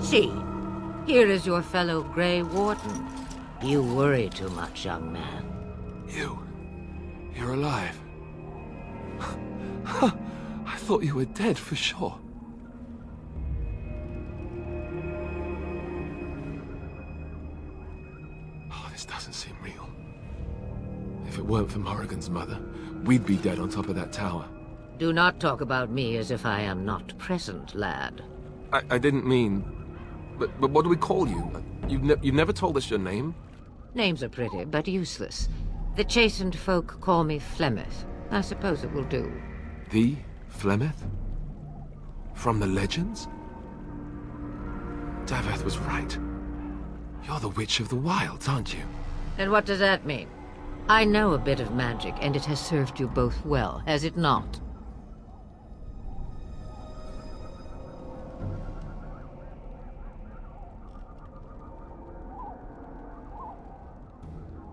See, here is your fellow Grey Warden. You worry too much, young man. You're alive. I thought you were dead for sure. Oh, this doesn't seem real. If it weren't for Morrigan's mother, we'd be dead on top of that tower. Do not talk about me as if I am not present, lad. I didn't mean... But what do we call you? You've never told us your name? Names are pretty, but useless. The chastened folk call me Flemeth. I suppose it will do. The Flemeth? From the legends? Daveth was right. You're the Witch of the Wilds, aren't you? And what does that mean? I know a bit of magic, and it has served you both well, has it not?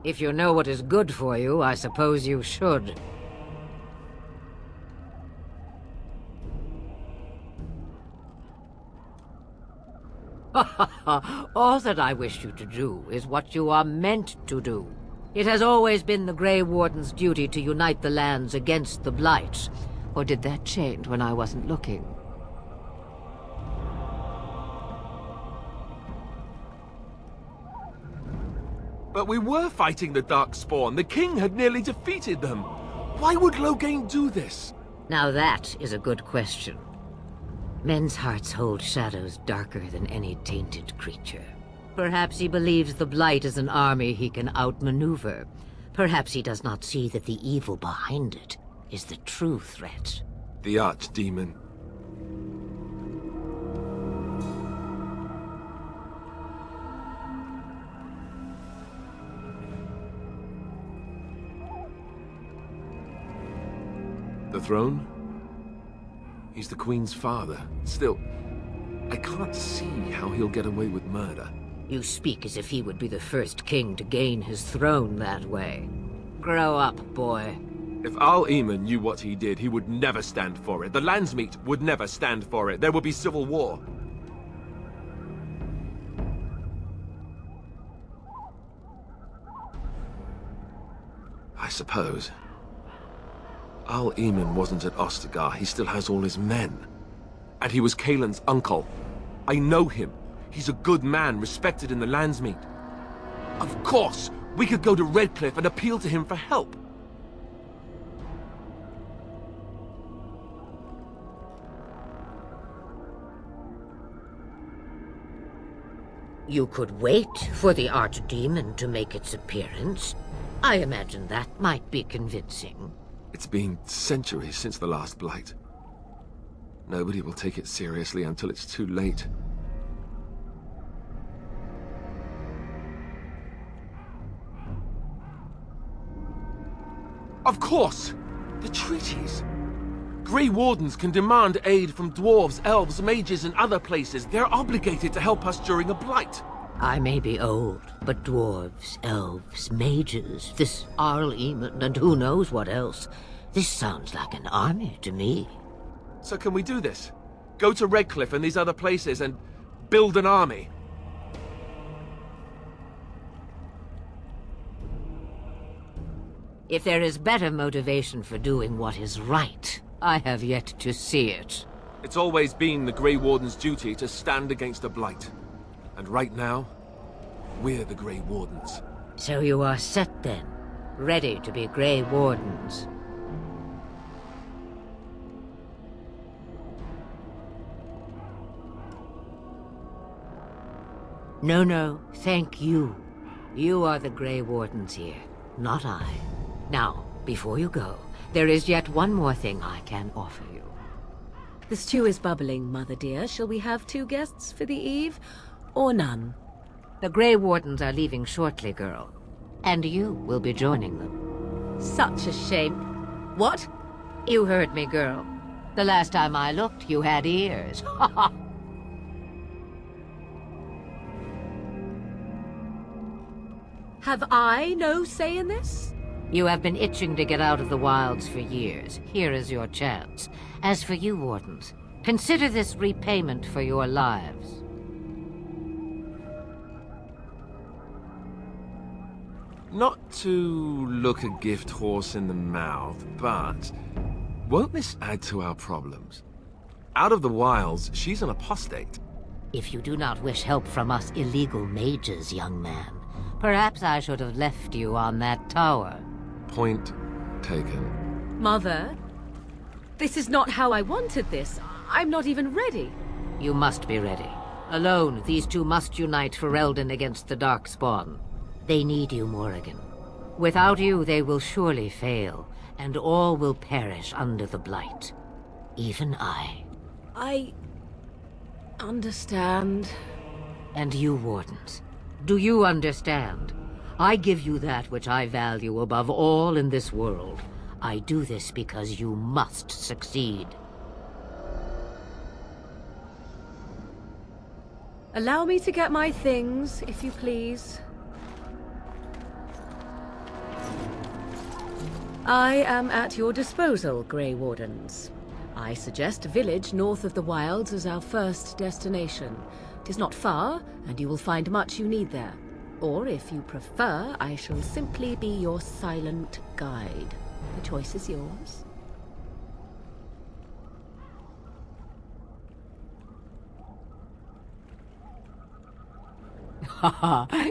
If you know what is good for you, I suppose you should. All that I wish you to do is what you are meant to do. It has always been the Grey Warden's duty to unite the lands against the Blight. Or did that change when I wasn't looking? But we were fighting the Darkspawn. The king had nearly defeated them. Why would Loghain do this? Now that is a good question. Men's hearts hold shadows darker than any tainted creature. Perhaps he believes the Blight is an army he can outmaneuver. Perhaps he does not see that the evil behind it is the true threat. The Archdemon. The throne? He's the Queen's father. Still, I can't see how he'll get away with murder. You speak as if he would be the first king to gain his throne that way. Grow up, boy. If Al-Eamon knew what he did, he would never stand for it. The Landsmeet would never stand for it. There would be civil war. I suppose. Al-Eamon wasn't at Ostagar. He still has all his men. And he was Kaelin's uncle. I know him. He's a good man, respected in the Landsmeet. Of course, we could go to Redcliffe and appeal to him for help. You could wait for the Archdemon to make its appearance. I imagine that might be convincing. It's been centuries since the last Blight. Nobody will take it seriously until it's too late. Of course! The treaties! Grey Wardens can demand aid from dwarves, elves, mages, and other places. They're obligated to help us during a Blight. I may be old, but dwarves, elves, mages, this Al-Eamon, and who knows what else. This sounds like an army to me. So can we do this? Go to Redcliffe and these other places and build an army? If there is better motivation for doing what is right, I have yet to see it. It's always been the Grey Warden's duty to stand against a Blight. And right now, we're the Grey Wardens. So you are set then, ready to be Grey Wardens. No, thank you. You are the Grey Wardens here, not I. Now, before you go, there is yet one more thing I can offer you. The stew is bubbling, Mother dear. Shall we have 2 guests for the eve, or none? The Grey Wardens are leaving shortly, girl. And you will be joining them. Such a shame. What? You heard me, girl. The last time I looked, you had ears. Ha ha! Have I no say in this? You have been itching to get out of the wilds for years. Here is your chance. As for you, Wardens, consider this repayment for your lives. Not to look a gift horse in the mouth, but won't this add to our problems? Out of the wilds, she's an apostate. If you do not wish help from us illegal mages, young man, perhaps I should have left you on that tower. Point taken. Mother, this is not how I wanted this. I'm not even ready. You must be ready. Alone, these two must unite for Eldon against the Darkspawn. They need you, Morrigan. Without you, they will surely fail, and all will perish under the Blight. Even I. I understand. And you, Wardens. Do you understand? I give you that which I value above all in this world. I do this because you must succeed. Allow me to get my things, if you please. I am at your disposal, Grey Wardens. I suggest a village north of the wilds as our first destination. It is not far, and you will find much you need there. Or, if you prefer, I shall simply be your silent guide. The choice is yours.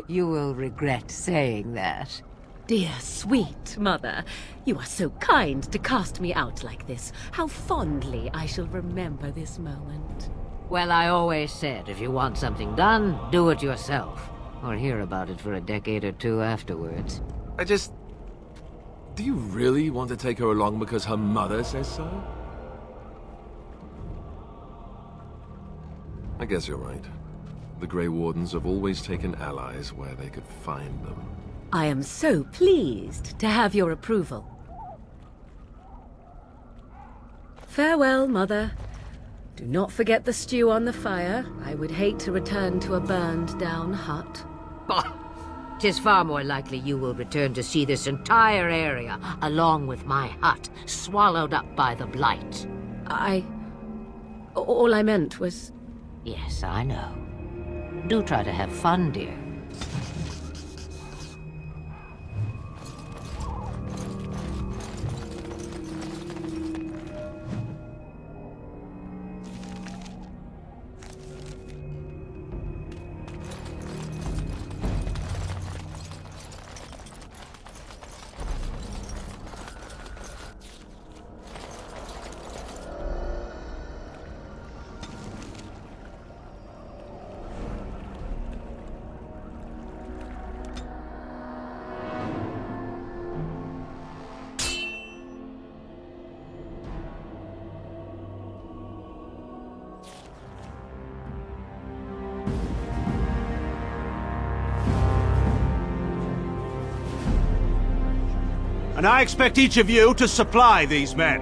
You will regret saying that. Dear, sweet mother, you are so kind to cast me out like this. How fondly I shall remember this moment. Well, I always said, if you want something done, do it yourself. Or hear about it for a decade or two afterwards. Do you really want to take her along because her mother says so? I guess you're right. The Grey Wardens have always taken allies where they could find them. I am so pleased to have your approval. Farewell, Mother. Do not forget the stew on the fire. I would hate to return to a burned-down hut. Bah! 'Tis far more likely you will return to see this entire area, along with my hut, swallowed up by the Blight. All I meant was... Yes, I know. Do try to have fun, dear. And I expect each of you to supply these men.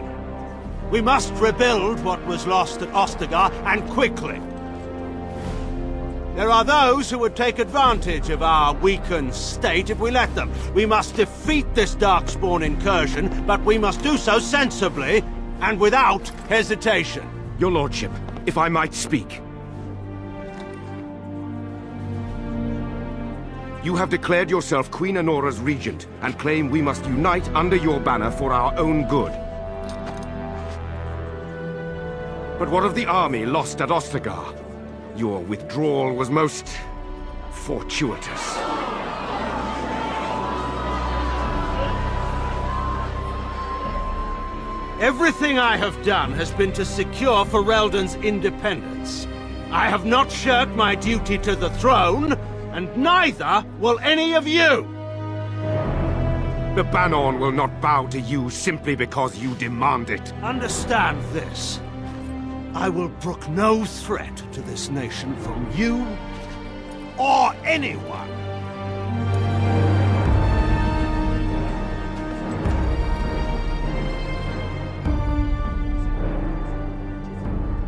We must rebuild what was lost at Ostagar, and quickly. There are those who would take advantage of our weakened state if we let them. We must defeat this Darkspawn incursion, but we must do so sensibly and without hesitation. Your lordship, if I might speak. You have declared yourself Queen Honora's regent, and claim we must unite under your banner for our own good. But what of the army lost at Ostagar? Your withdrawal was most... fortuitous. Everything I have done has been to secure Ferelden's independence. I have not shirked my duty to the throne, and neither will any of you! The Banon will not bow to you simply because you demand it. Understand this. I will brook no threat to this nation from you or anyone.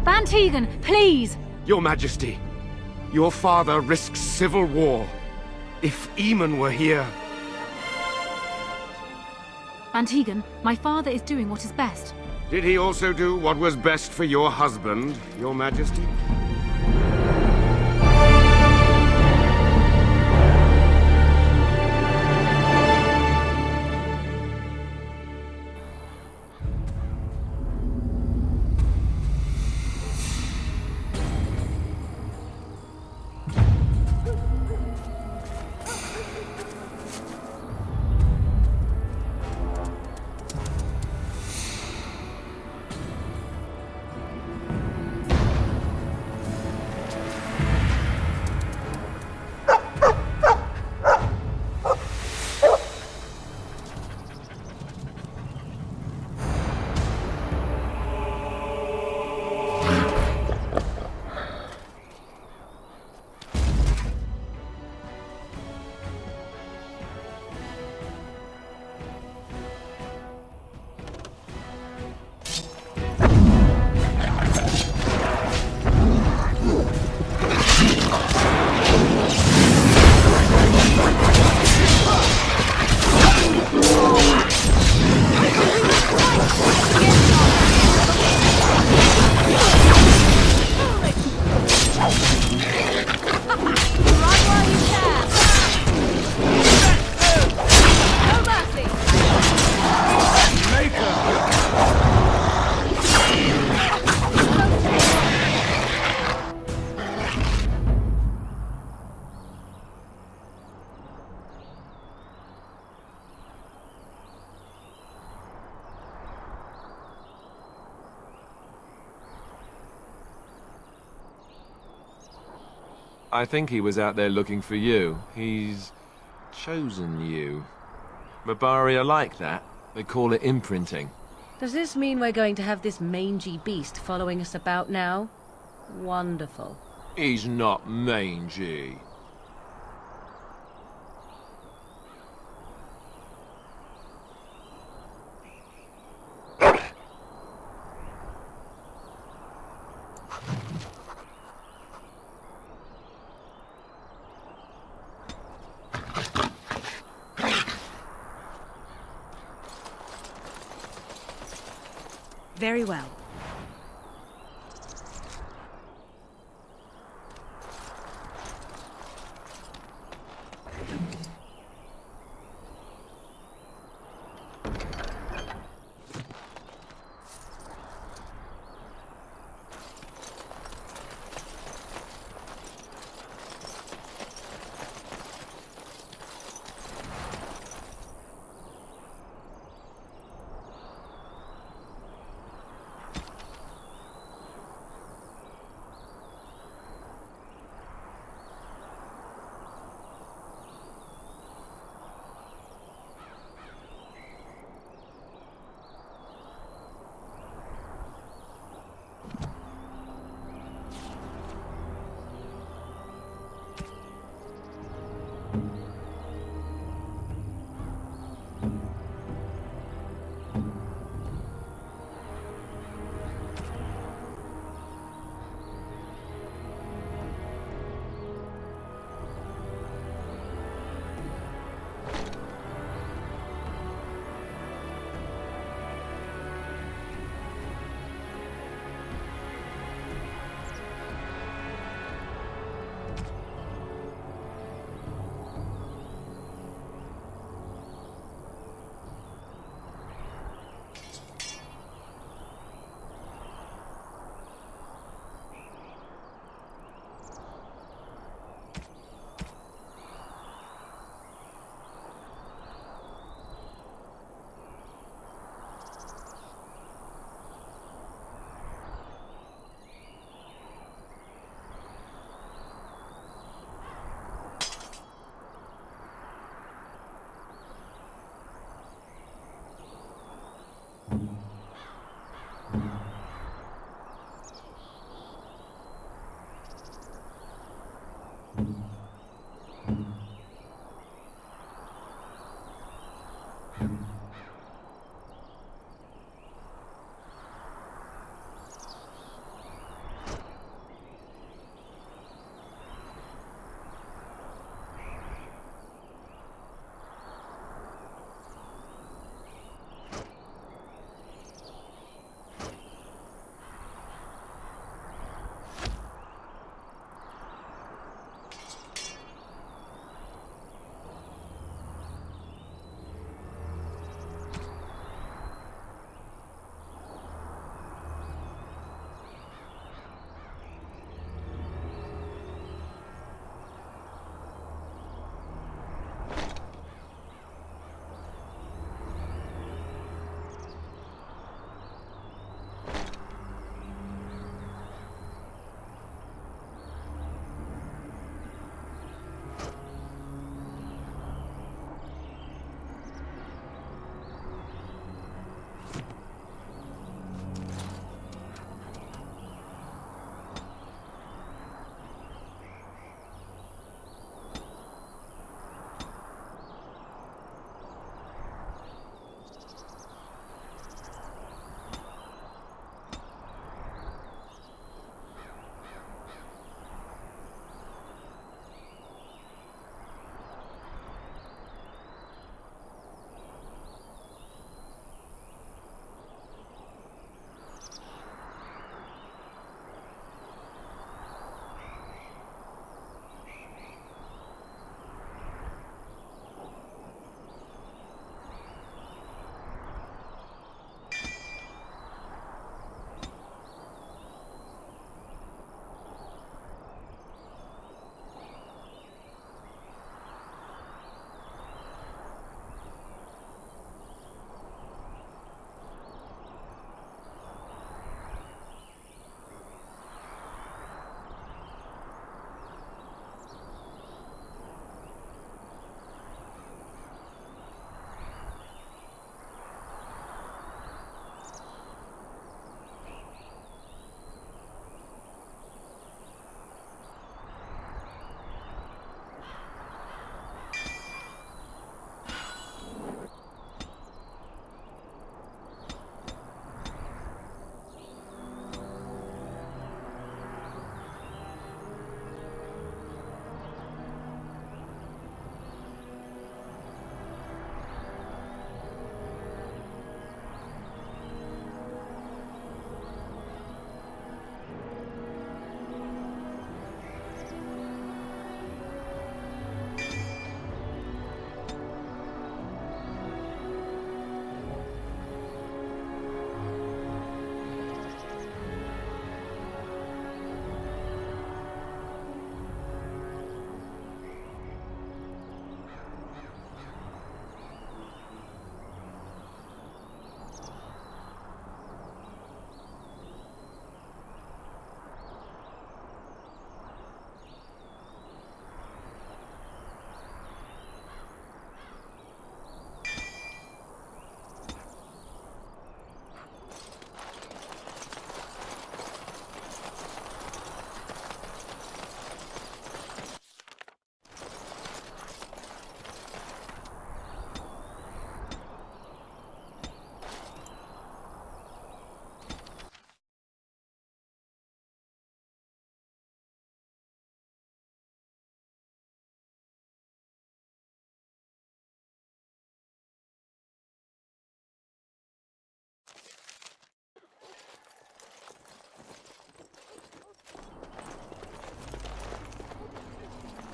Van Tegan, please! Your Majesty, your father risks civil war. If Eamon were here... Van Tegan, my father is doing what is best. Did he also do what was best for your husband, your Majesty? I think he was out there looking for you. He's chosen you. Mabari are like that. They call it imprinting. Does this mean we're going to have this mangy beast following us about now? Wonderful. He's not mangy. Very well.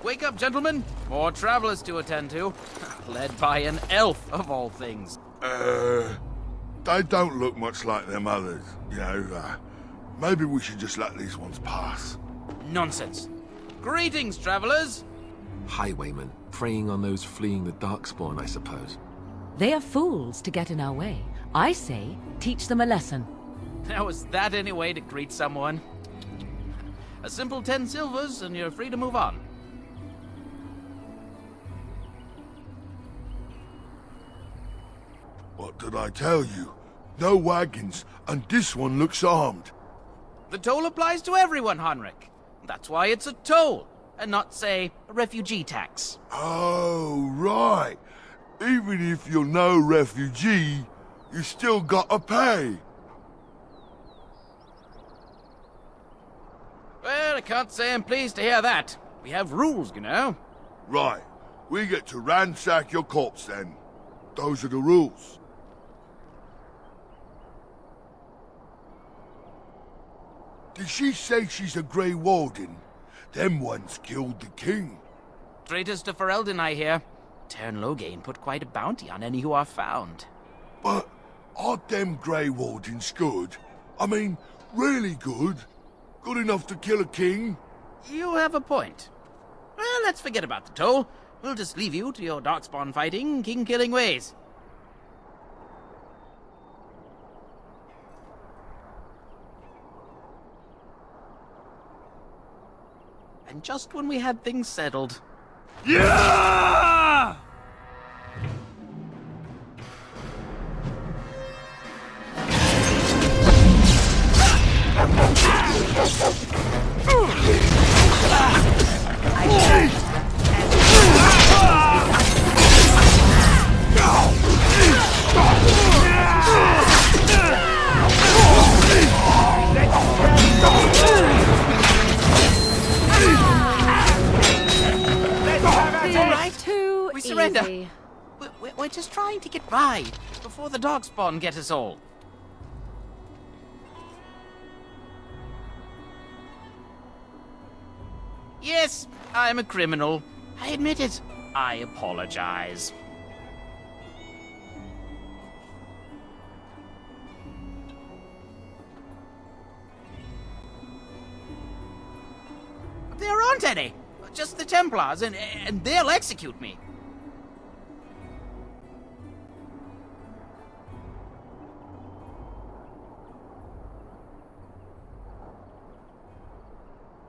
Wake up, gentlemen. More travelers to attend to. Led by an elf, of all things. They don't look much like them others, you know. Maybe we should just let these ones pass. Nonsense. Greetings, travelers. Highwaymen, preying on those fleeing the Darkspawn, I suppose. They are fools to get in our way. I say, teach them a lesson. Now, is that any way to greet someone? A simple 10 silvers, and you're free to move on. What did I tell you? No wagons, and this one looks armed. The toll applies to everyone, Heinrich. That's why it's a toll, and not, say, a refugee tax. Oh, right. Even if you're no refugee, you still gotta pay. Well, I can't say I'm pleased to hear that. We have rules, you know. Right. We get to ransack your corpse then. Those are the rules. Did she say she's a Grey Warden? Them ones killed the king. Traitors to Ferelden, I hear. Tern Loghain put quite a bounty on any who are found. But aren't them Grey Wardens good? I mean, really good? Good enough to kill a king? You have a point. Well, let's forget about the toll. We'll just leave you to your darkspawn fighting, king-killing ways. And just when we had things settled... Yeah! We surrender. We're just trying to get by before the darkspawn get us all. Yes, I'm a criminal. I admit it. I apologize. There aren't any. Just the Templars, and they'll execute me.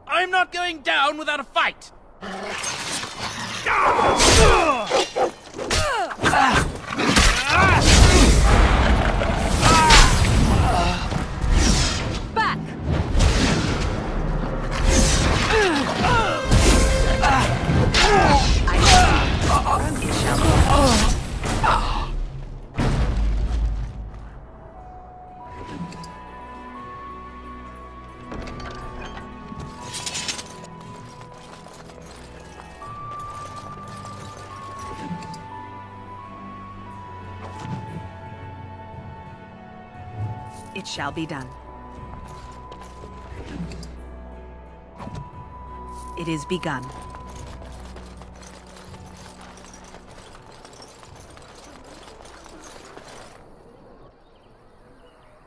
I'm not going down without a fight! Back! It shall be done. It is begun.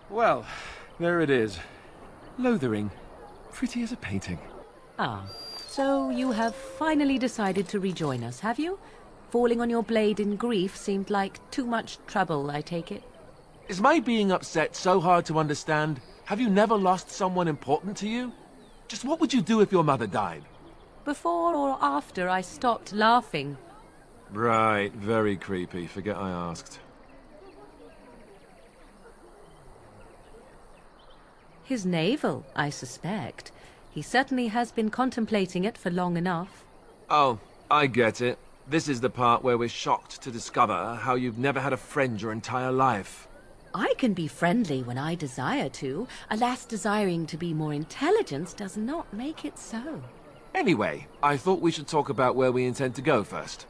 Well, there it is. Lothering. Pretty as a painting. Ah, so you have finally decided to rejoin us, have you? Falling on your blade in grief seemed like too much trouble, I take it. Is my being upset so hard to understand? Have you never lost someone important to you? Just what would you do if your mother died? Before or after I stopped laughing. Right, very creepy. Forget I asked. His navel, I suspect. He certainly has been contemplating it for long enough. Oh, I get it. This is the part where we're shocked to discover how you've never had a friend your entire life. I can be friendly when I desire to. Alas, desiring to be more intelligent does not make it so. Anyway, I thought we should talk about where we intend to go first.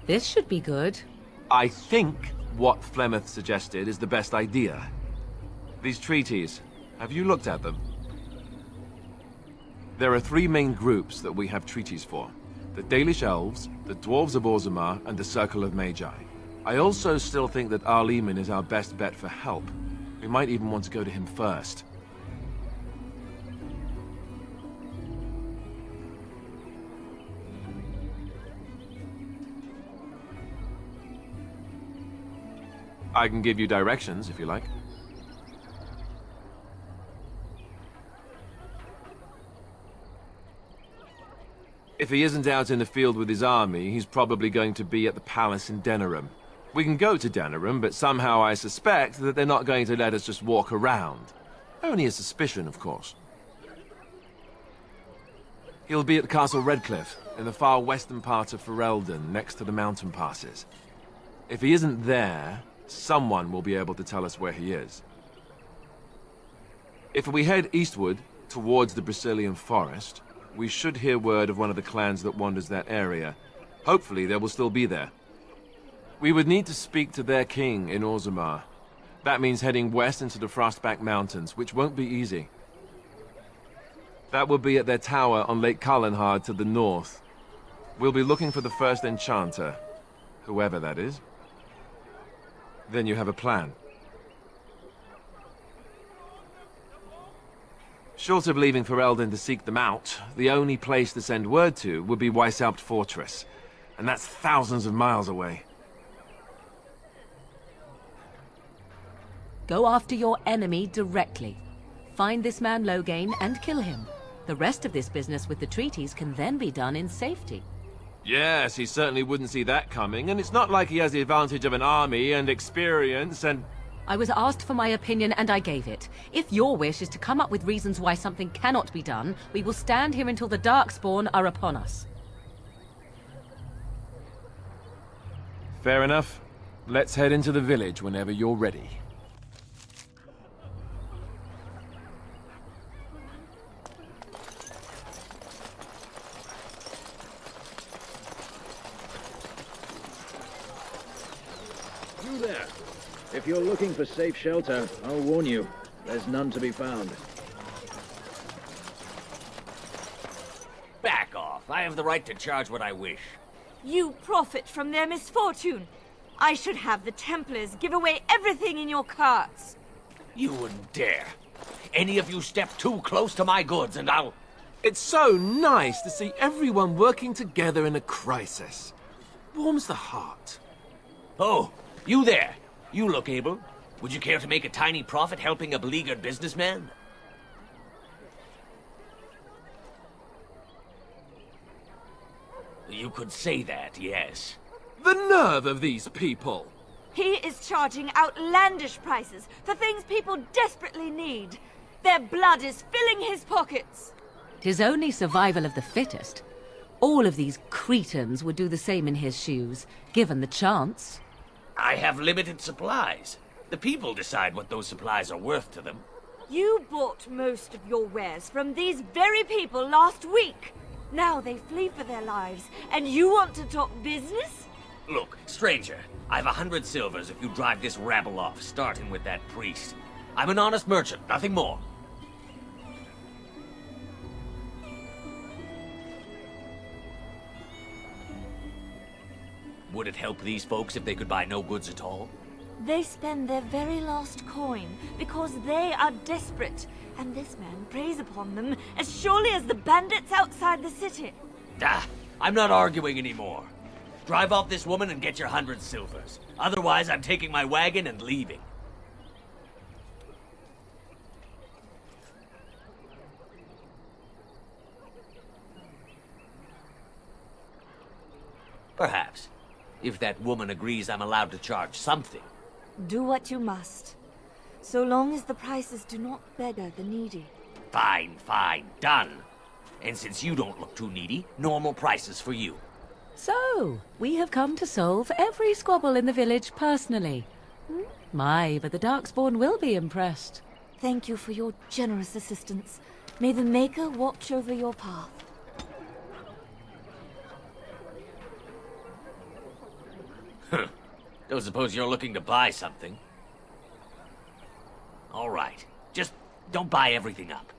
This should be good. I think what Flemeth suggested is the best idea. These treaties, have you looked at them? There are three main groups that we have treaties for. The Dalish Elves, the Dwarves of Orzammar, and the Circle of Magi. I also still think that Arleman is our best bet for help. We might even want to go to him first. I can give you directions, if you like. If he isn't out in the field with his army, he's probably going to be at the palace in Denerim. We can go to Denerim, but somehow I suspect that they're not going to let us just walk around. Only a suspicion, of course. He'll be at Castle Redcliffe, in the far western part of Ferelden, next to the mountain passes. If he isn't there, someone will be able to tell us where he is. If we head eastward, towards the Brisilian Forest, we should hear word of one of the clans that wanders that area. Hopefully they will still be there. We would need to speak to their king in Orzammar. That means heading west into the Frostback Mountains, which won't be easy. That will be at their tower on Lake Kallenhard to the north. We'll be looking for the first enchanter, whoever that is. Then you have a plan. Short of leaving Ferelden to seek them out, the only place to send word to would be Weishaupt Fortress. And that's thousands of miles away. Go after your enemy directly. Find this man Loghain and kill him. The rest of this business with the treaties can then be done in safety. Yes, he certainly wouldn't see that coming, and it's not like he has the advantage of an army and experience and... I was asked for my opinion and I gave it. If your wish is to come up with reasons why something cannot be done, we will stand here until the Darkspawn are upon us. Fair enough. Let's head into the village whenever you're ready. You there. If you're looking for safe shelter, I'll warn you, there's none to be found. Back off. I have the right to charge what I wish. You profit from their misfortune. I should have the Templars give away everything in your carts. You wouldn't dare. Any of you step too close to my goods and I'll... It's so nice to see everyone working together in a crisis. Warms the heart. Oh, you there. You look able. Would you care to make a tiny profit helping a beleaguered businessman? You could say that, yes. The nerve of these people! He is charging outlandish prices for things people desperately need. Their blood is filling his pockets. 'Tis only survival of the fittest. All of these cretins would do the same in his shoes, given the chance. I have limited supplies. The people decide what those supplies are worth to them. You bought most of your wares from these very people last week. Now they flee for their lives, and you want to talk business? Look, stranger, I've 100 silvers if you drive this rabble off, starting with that priest. I'm an honest merchant, nothing more. Would it help these folks if they could buy no goods at all? They spend their very last coin because they are desperate, and this man preys upon them as surely as the bandits outside the city. Ah, I'm not arguing anymore. Drive off this woman and get your 100 silvers. Otherwise, I'm taking my wagon and leaving. Perhaps. If that woman agrees I'm allowed to charge something. Do what you must, so long as the prices do not beggar the needy. Fine, fine, done. And since you don't look too needy, normal prices for you. So, we have come to solve every squabble in the village personally. My, but the Darkspawn will be impressed. Thank you for your generous assistance. May the Maker watch over your path. Don't suppose you're looking to buy something? All right. Just don't buy everything up.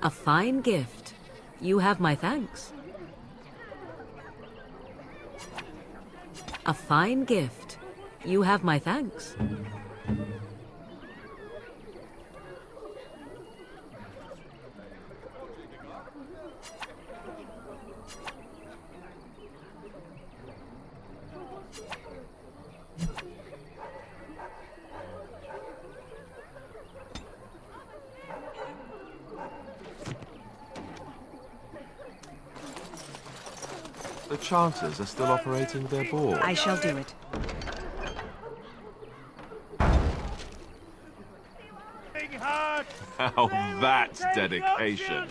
A fine gift. You have my thanks. A fine gift. You have my thanks. The Chanters are still operating their board. I shall do it. Now that's dedication.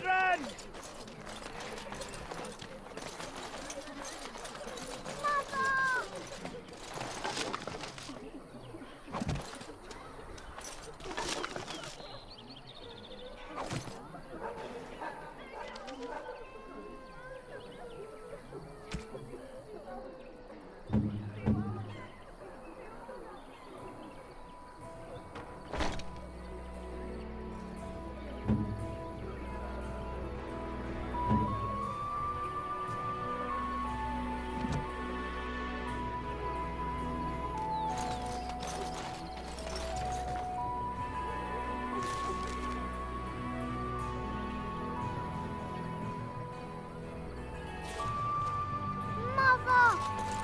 Mother,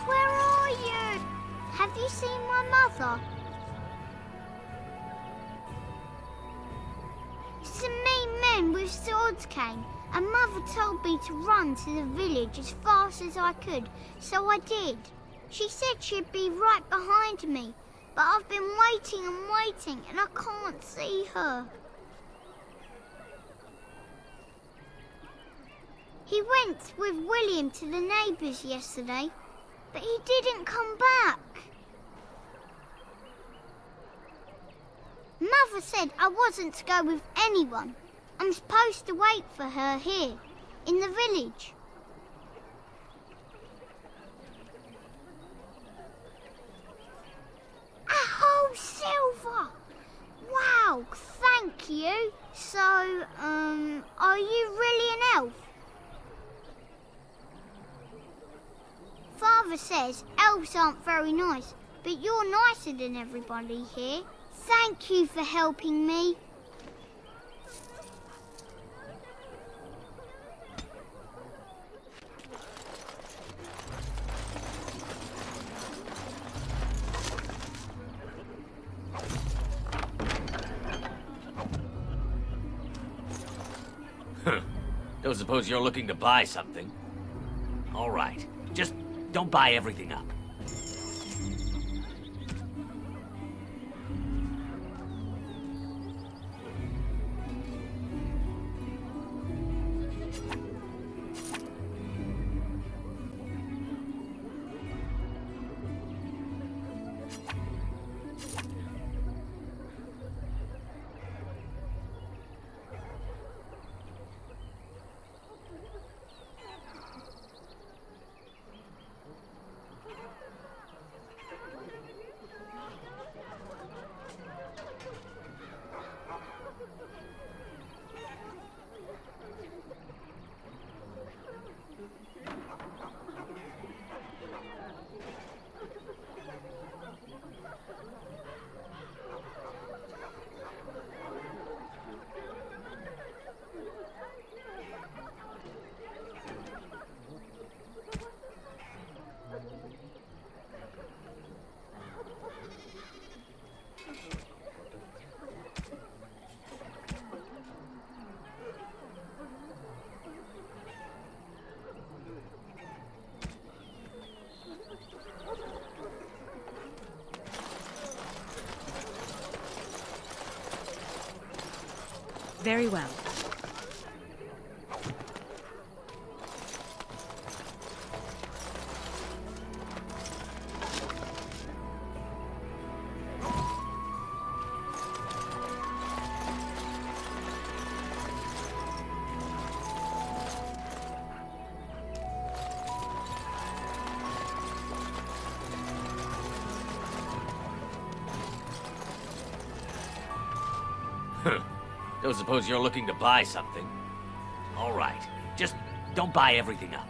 where are you? Have you seen my mother? Some mean men with swords came, and Mother told me to run to the village as fast as I could, so I did. She said she'd be right behind me, but I've been waiting and waiting, and I can't see her. He went with William to the neighbours yesterday, but he didn't come back. Mother said I wasn't to go with anyone. I'm supposed to wait for her here, in the village. A whole silver! Wow, thank you. So, are you really an elf? Father says elves aren't very nice, but you're nicer than everybody here. Thank you for helping me. Don't suppose you're looking to buy something? All right. Just don't buy everything up. Very well. Don't suppose you're looking to buy something? All right. Just don't buy everything up.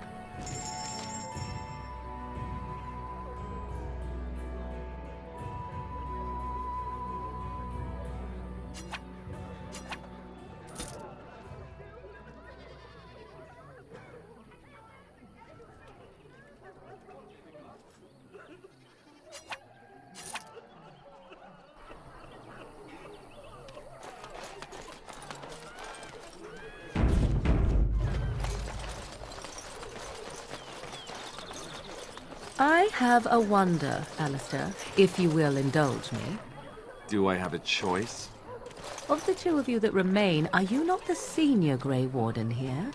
I have a wonder, Alistair, if you will indulge me. Do I have a choice? Of the two of you that remain, are you not the senior Grey Warden here?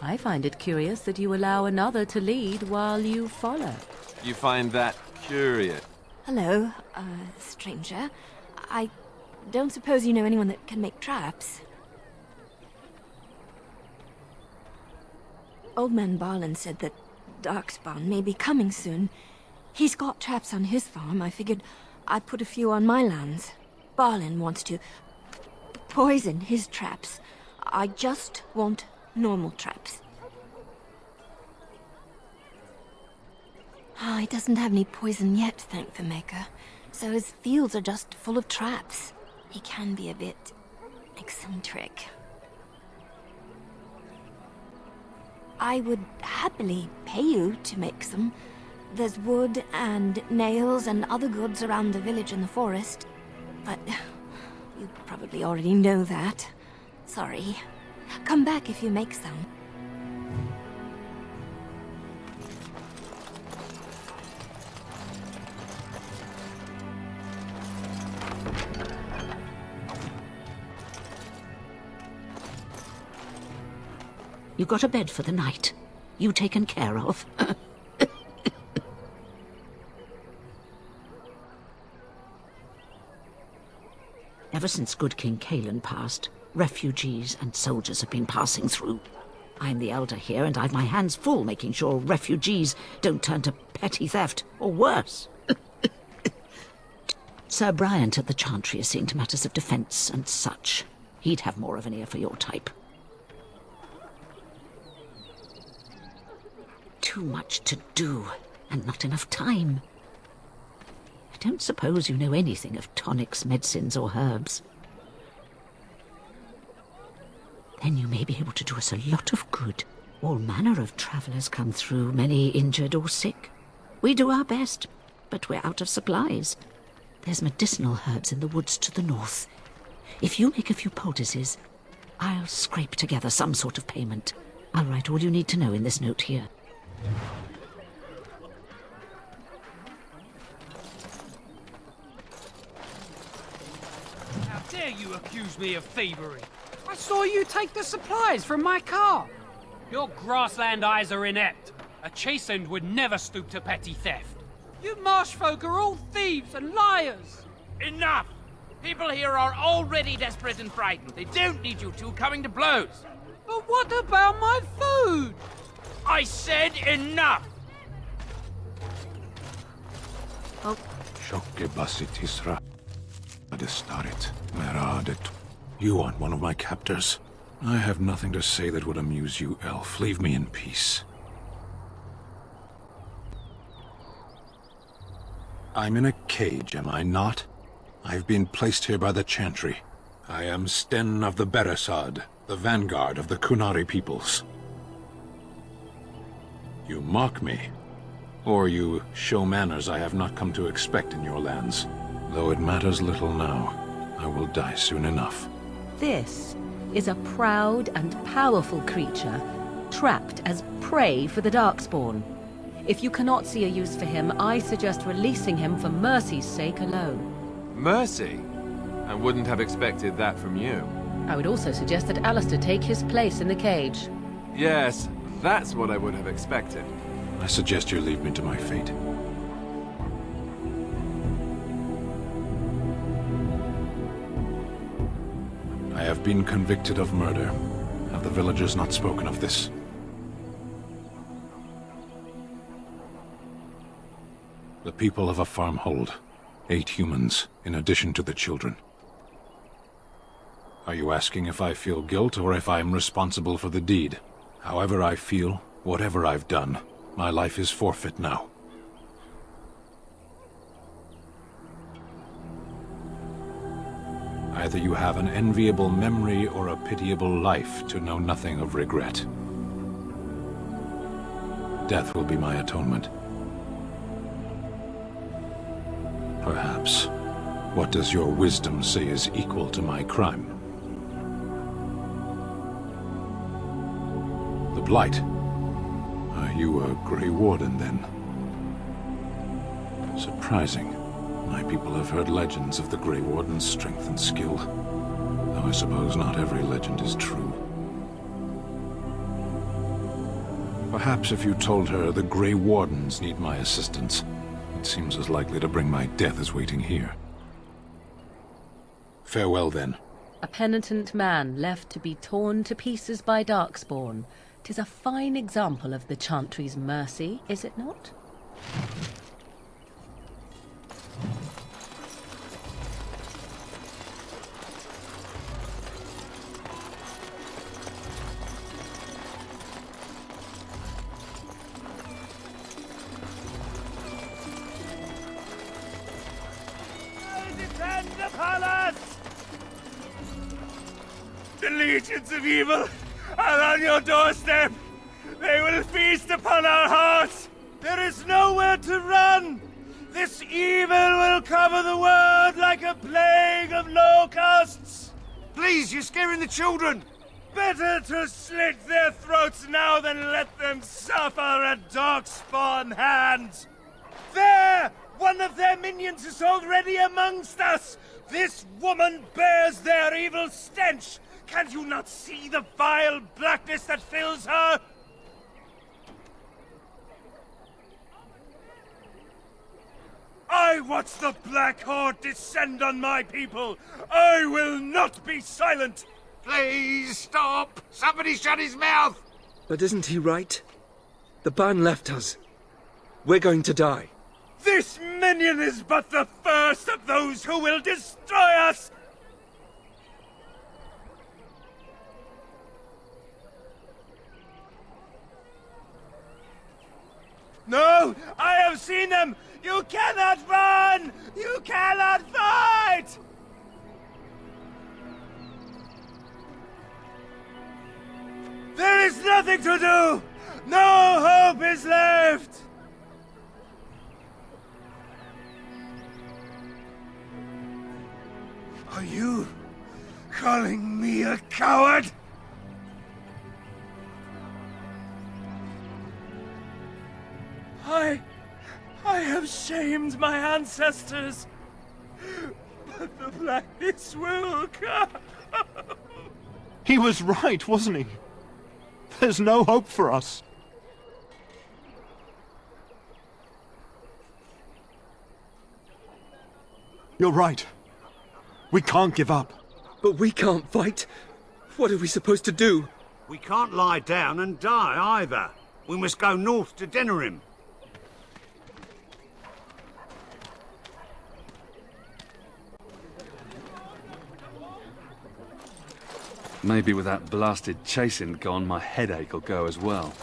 I find it curious that you allow another to lead while you follow. You find that curious? Hello, stranger. I don't suppose you know anyone that can make traps? Old man Barlin said that Darkspawn may be coming soon. He's got traps on his farm. I figured I'd put a few on my lands. Barlin wants to poison his traps. I just want normal traps. Oh, he doesn't have any poison yet, thank the Maker. So his fields are just full of traps. He can be a bit eccentric. I would happily pay you to make some. There's wood and nails and other goods around the village and the forest. But you probably already know that. Sorry. Come back if you make some. You got a bed for the night. You taken care of. Ever since good King Cailan passed, refugees and soldiers have been passing through. I'm the elder here, and I've my hands full making sure refugees don't turn to petty theft, or worse. Sir Bryant at the Chantry is seeing to matters of defence and such. He'd have more of an ear for your type. Too much to do, and not enough time. I don't suppose you know anything of tonics, medicines, or herbs. Then you may be able to do us a lot of good. All manner of travellers come through, many injured or sick. We do our best, but we're out of supplies. There's medicinal herbs in the woods to the north. If you make a few poultices, I'll scrape together some sort of payment. I'll write all you need to know in this note here. How dare you accuse me of thievery? I saw you take the supplies from my car. Your grassland eyes are inept. A chastened would never stoop to petty theft. You marsh folk are all thieves and liars. Enough! People here are already desperate and frightened. They don't need you two coming to blows. But what about my food? I said enough! Oh. You aren't one of my captors. I have nothing to say that would amuse you, elf. Leave me in peace. I'm in a cage, am I not? I've been placed here by the Chantry. I am Sten of the Beresad, the vanguard of the Kunari peoples. You mock me, or you show manners I have not come to expect in your lands. Though it matters little now, I will die soon enough. This is a proud and powerful creature, trapped as prey for the Darkspawn. If you cannot see a use for him, I suggest releasing him for mercy's sake alone. Mercy? I wouldn't have expected that from you. I would also suggest that Alistair take his place in the cage. Yes, that's what I would have expected. I suggest you leave me to my fate. I have been convicted of murder. Have the villagers not spoken of this? The people of a farm hold 8 humans, in addition to the children. Are you asking if I feel guilt or if I am responsible for the deed? However I feel, whatever I've done, my life is forfeit now. Either you have an enviable memory or a pitiable life to know nothing of regret. Death will be my atonement. Perhaps. What does your wisdom say is equal to my crime? The Blight. Are you a Grey Warden, then? surprising. My people have heard legends of the Grey Warden's strength and skill, though I suppose not every legend is true. Perhaps if you told her the Grey Wardens need my assistance, it seems as likely to bring my death as waiting here. Farewell, then. A penitent man left to be torn to pieces by Darkspawn. 'Tis a fine example of the Chantry's mercy, is it not? Defend the palace! The legions of evil are on your doorstep. They will feast upon our hearts. There is nowhere to run. This evil will cover the world like a plague of locusts. Please, you're scaring the children. Better to slit their throats now than let them suffer at Darkspawn hands. There! One of their minions is already amongst us! This woman bears their evil stench! Can you not see the vile blackness that fills her? I watch the Black Horde descend on my people! I will not be silent! Please, stop! Somebody shut his mouth! But isn't he right? The ban left us. We're going to die. This minion is but the first of those who will destroy us! No! I have seen them! You cannot run! You cannot fight! There is nothing to do! No hope is left! Are you calling me a coward? I have shamed my ancestors, but the blackness will come. He was right, wasn't he? There's no hope for us. You're right. We can't give up. But we can't fight. What are we supposed to do? We can't lie down and die either. We must go north to Denerim. Maybe with that blasted chasing gone, my headache will go as well.